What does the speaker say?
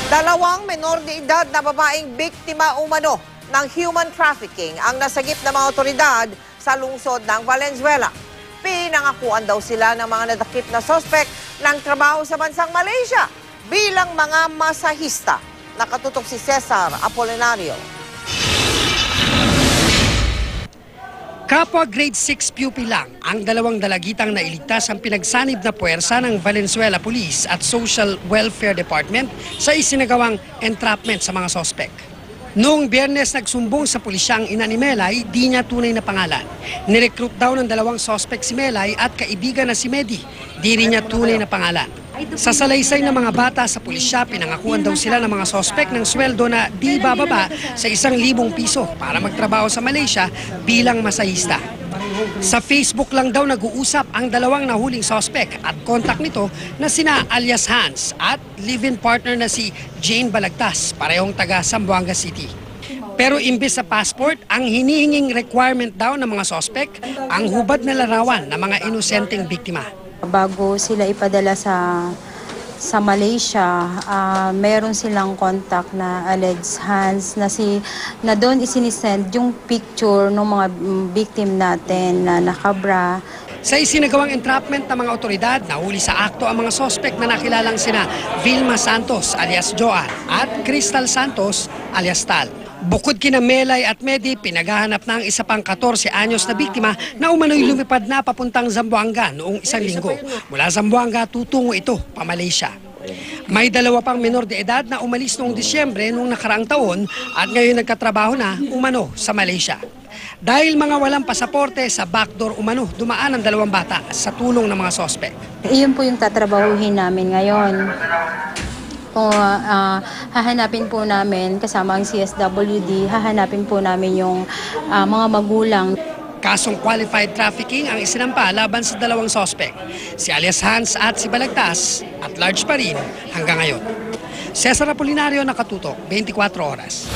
Dalawang menor de edad na babaeng biktima umano ng human trafficking ang nasagip ng mga otoridad sa lungsod ng Valenzuela. Pinangakuan daw sila ng mga nadakip na sospek ng trabaho sa bansang Malaysia bilang mga masahista. Nakatutok si Cesar Apolinario. Kapwa grade 6 pupil lang ang dalawang dalagitang nailigtas ang pinagsanib na puwersa ng Valenzuela Police at Social Welfare Department sa isinagawang entrapment sa mga sospek. Noong Biyernes nagsumbong sa pulisya ang ina ni Melay, di niya tunay na pangalan. Nirecruit daw ng dalawang sospek si Melay at kaibigan na si Medi, di rin niya tunay na pangalan. Sa salaysay ng mga bata sa pulisya, pinangakuan daw sila ng mga sospek ng sweldo na di bababa sa 1,000 piso para magtrabaho sa Malaysia bilang masahista. Sa Facebook lang daw nag-uusap ang dalawang nahuling sospek at kontak nito na sina alias Hans at live-in partner na si Jane Balagtas, parehong taga Zamboanga City. Pero imbes sa passport, ang hinihinging requirement daw ng mga sospek ang hubad na larawan ng mga inosenteng biktima. Bago sila ipadala sa Malaysia, meron silang contact na alleged Hans na doon isinisend yung picture ng mga victim natin na nakabra. Sa isinagawang entrapment ng mga otoridad, nahuli sa akto ang mga sospek na nakilalang sina Vilma Santos alias Joan at Crystal Santos alias Tal. Bukod kina Melay at Medi, pinaghahanap na ang isa pang 14 anyos na biktima na umano'y lumipad na papuntang Zamboanga noong 1 linggo. Mula Zamboanga, tutungo ito pa Malaysia. May dalawa pang menor de edad na umalis noong Disyembre noong nakaraang taon at ngayon nagkatrabaho na umano sa Malaysia. Dahil mga walang pasaporte, sa backdoor umano dumaan ang dalawang bata sa tulong ng mga sospek. Iyon po yung tatrabahuhin namin ngayon. Kung hahanapin po namin kasama ang CSWD, hahanapin po namin yung mga magulang. Kasong qualified trafficking ang isinampa laban sa dalawang sospek, si alias Hans at si Balagtas, at large pa rin hanggang ngayon. Cesar Apolinario, nakatutok, 24 oras.